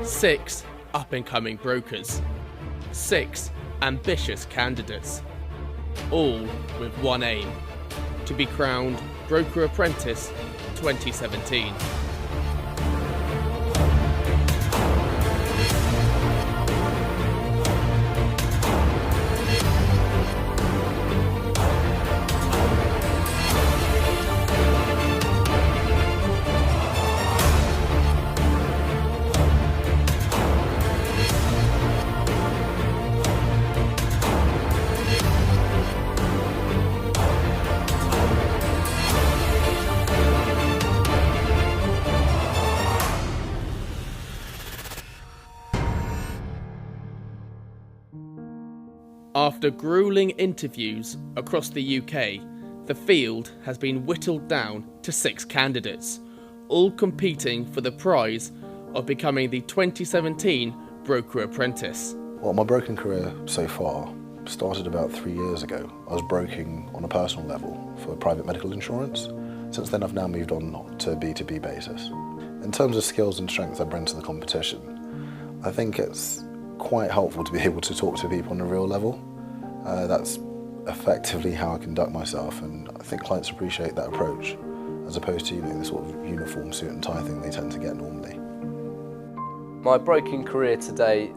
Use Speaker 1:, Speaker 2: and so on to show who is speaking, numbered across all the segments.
Speaker 1: 6 up-and-coming brokers, 6 ambitious candidates, all with one aim: to be crowned Broker Apprentice 2017. After grueling interviews across the UK, the field has been whittled down to 6 candidates, all competing for the prize of becoming the 2017 Broker Apprentice.
Speaker 2: Well, my broking career so far started about 3 years ago. I was broking on a personal level for private medical insurance. Since then I've now moved on to a B2B basis. In terms of skills and strengths I bring to the competition, I think it's quite helpful to be able to talk to people on a real level. That's effectively how I conduct myself, and I think clients appreciate that approach as opposed to the sort of uniform suit and tie thing they tend to get normally.
Speaker 3: My broking career to date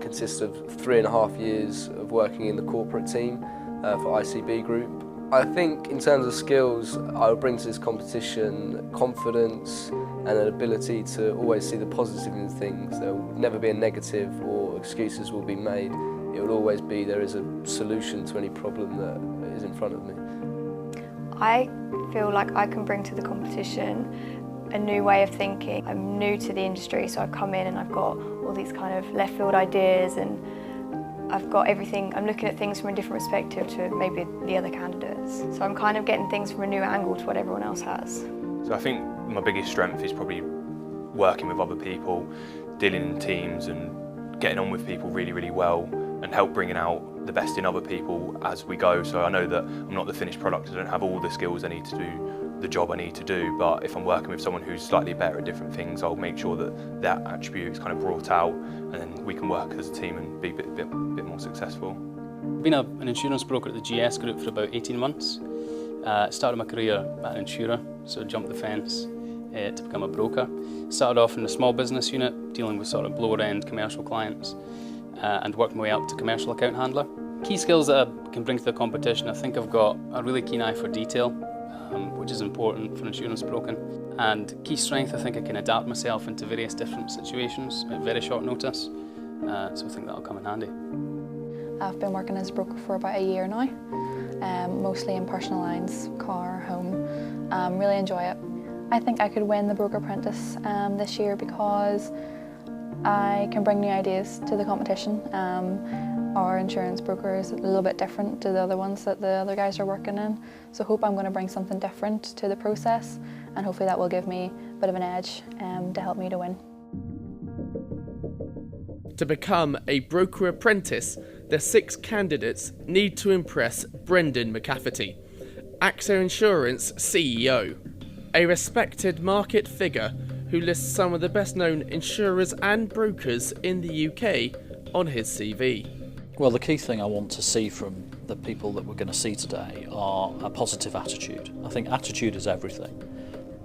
Speaker 3: consists of 3.5 years of working in the corporate team for ICB Group. I think in terms of skills, I will bring to this competition confidence and an ability to always see the positive in things. There will never be a negative or excuses will be made. It will always be there is a solution to any problem that is in front of me.
Speaker 4: I feel like I can bring to the competition a new way of thinking. I'm new to the industry, so I've come in and I've got all these kind of left field ideas, and I've got everything. I'm looking at things from a different perspective to maybe the other candidates. So I'm kind of getting things from a new angle to what everyone else has.
Speaker 5: So I think my biggest strength is probably working with other people, dealing in teams and getting on with people really, really well, and help bringing out the best in other people as we go. So I know that I'm not the finished product, I don't have all the skills I need to do the job I need to do, but if I'm working with someone who's slightly better at different things, I'll make sure that that attribute is kind of brought out, and then we can work as a team and be a bit more successful.
Speaker 6: I've been an insurance broker at the GS Group for about 18 months. Started my career at an insurer, so jumped the fence to become a broker. Started off in the small business unit, dealing with sort of lower end commercial clients, and worked my way up to commercial account handler. Key skills that I can bring to the competition: I think I've got a really keen eye for detail, which is important for insurance broking. And key strength, I think I can adapt myself into various different situations at very short notice, so I think that'll come in handy.
Speaker 7: I've been working as a broker for about a year now, mostly in personal lines, car, home. Really enjoy it. I think I could win the Broker Apprentice this year because I can bring new ideas to the competition. Our insurance broker is a little bit different to the other ones that the other guys are working in, so I hope I'm going to bring something different to the process, and hopefully that will give me a bit of an edge to help me to win.
Speaker 1: To become a Broker Apprentice, the 6 candidates need to impress Brendan McCafferty, AXA Insurance CEO, a respected market figure who lists some of the best known insurers and brokers in the UK on his CV.
Speaker 8: Well, the key thing I want to see from the people that we're going to see today are a positive attitude. I think attitude is everything,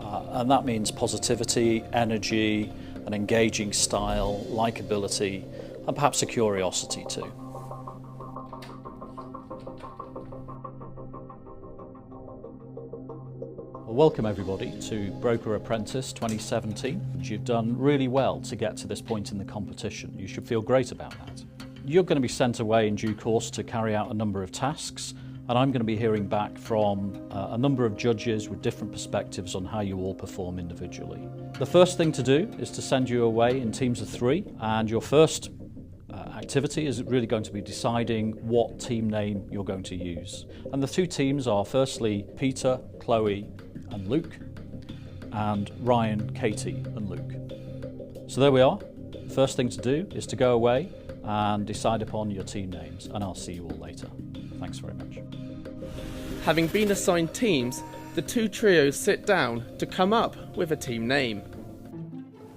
Speaker 8: and that means positivity, energy, an engaging style, likability, and perhaps a curiosity too. Well, welcome everybody to Broker Apprentice 2017. You've done really well to get to this point in the competition. You should feel great about that. You're going to be sent away in due course to carry out a number of tasks, and I'm going to be hearing back from a number of judges with different perspectives on how you all perform individually. The first thing to do is to send you away in teams of 3, and your first activity is really going to be deciding what team name you're going to use. And the 2 teams are firstly Peter, Chloe and Luke, and Ryan, Katie and Luke. So there we are. The first thing to do is to go away and decide upon your team names, and I'll see you all later. Thanks very much.
Speaker 1: Having been assigned teams, the 2 trios sit down to come up with a team name.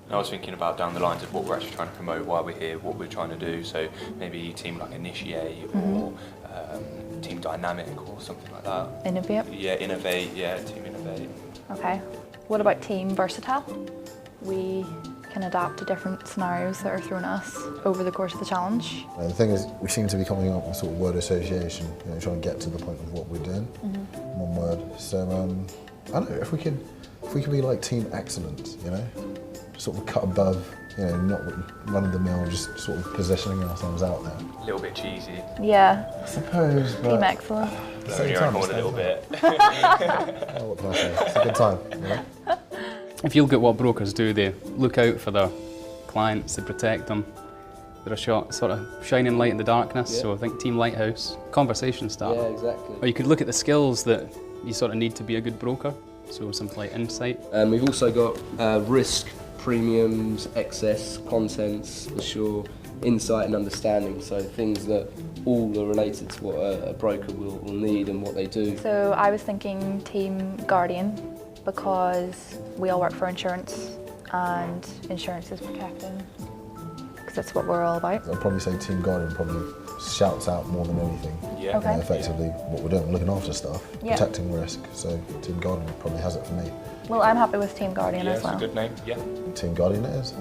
Speaker 5: And I was thinking about down the lines of what we're actually trying to promote, why we're here, what we're trying to do. So maybe team like Initiate or Team Dynamic or something like that.
Speaker 7: Innovate?
Speaker 5: Yeah, Innovate, yeah, Team Innovate.
Speaker 7: Okay. What about Team Versatile? We can adapt to different scenarios that are thrown at us over the course of the challenge.
Speaker 2: The thing is, we seem to be coming up with sort of word association, you know, trying to get to the point of what we're doing. One word. So, I don't know, if we could be like Team Excellence, you know? Sort of cut above, you know, not run-of-the-mill, just sort of positioning ourselves out there.
Speaker 5: A little bit cheesy.
Speaker 7: Yeah.
Speaker 2: I suppose, but...
Speaker 7: Team Excellent.
Speaker 5: Blowing your own horn a little bit.
Speaker 2: Oh, what can I say? It's a good time, you know?
Speaker 6: If you look at what brokers do, they look out for their clients, they protect them. They're a sort of shining light in the darkness,
Speaker 3: Yeah.
Speaker 6: so I think Team Lighthouse, conversation starter.
Speaker 3: Yeah, exactly.
Speaker 6: Or you could look at the skills that you sort of need to be a good broker, so something like insight.
Speaker 3: We've also got risk, premiums, excess, contents, assure, insight and understanding, so things that all are related to what a broker will need and what they do.
Speaker 7: So I was thinking Team Guardian, because we all work for insurance and insurance is protecting, because that's what we're all about.
Speaker 2: I'd probably say Team Guardian probably shouts out more than anything.
Speaker 5: Yeah.
Speaker 7: Okay.
Speaker 2: Effectively what we're doing, looking after stuff,
Speaker 7: Yeah.
Speaker 2: protecting risk. So Team Guardian probably has it for me.
Speaker 7: Well, I'm happy with Team Guardian
Speaker 5: Yeah,
Speaker 7: as
Speaker 5: it's
Speaker 7: well.
Speaker 5: a good name, yeah.
Speaker 2: Team Guardian it is.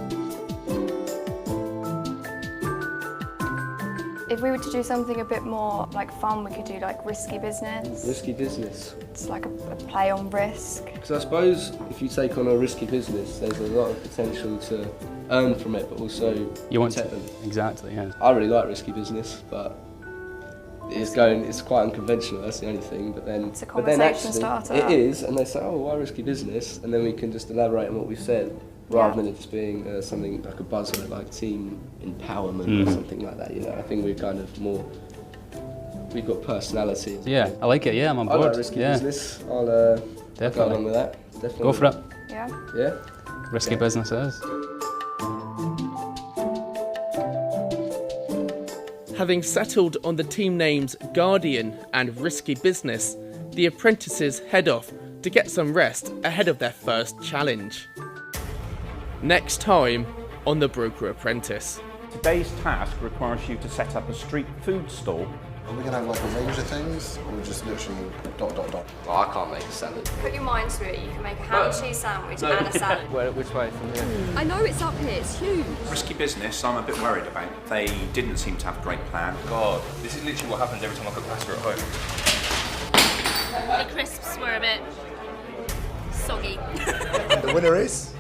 Speaker 4: If we were to do something a bit more like fun, we could do like risky business.
Speaker 3: Risky business.
Speaker 4: It's like a play on risk.
Speaker 3: Because I suppose if you take on a risky business, there's a lot of potential to earn from it, but also
Speaker 6: You want to,
Speaker 3: protect them.
Speaker 6: exactly, yeah.
Speaker 3: I really like risky business, but it's quite unconventional, that's the only thing. But then,
Speaker 4: It's a
Speaker 3: but then
Speaker 4: conversation
Speaker 3: actually,
Speaker 4: starter.
Speaker 3: it is, and they say, oh, why risky business? And then we can just elaborate on what we've said, rather than it just being something like a buzzword, like team empowerment or something like that. You know, I think we're kind of more. We've got personality.
Speaker 6: Yeah, I like it, yeah, I'm on
Speaker 3: I
Speaker 6: board.
Speaker 3: like risky
Speaker 6: yeah,
Speaker 3: business. I'll go
Speaker 6: definitely.
Speaker 3: along with that. Definitely.
Speaker 6: Go for it.
Speaker 4: Yeah.
Speaker 3: Yeah.
Speaker 6: Risky
Speaker 3: Yeah.
Speaker 6: business it is.
Speaker 1: Having settled on the team names Guardian and Risky Business, the apprentices head off to get some rest ahead of their first challenge. Next time on The Broker Apprentice.
Speaker 9: Today's task requires you to set up a street food stall.
Speaker 2: Are we going to have like a range of things, or just literally ...
Speaker 3: Oh, I can't make a salad.
Speaker 4: Put your mind to it. You can make a ham and cheese sandwich and a salad.
Speaker 3: Which way from here?
Speaker 10: I know it's up here, it's huge.
Speaker 9: Risky business, I'm a bit worried about. They didn't seem to have a great plan.
Speaker 5: God, this is literally what happens every time I cook pasta at home.
Speaker 10: The crisps were a bit soggy.
Speaker 2: The winner is...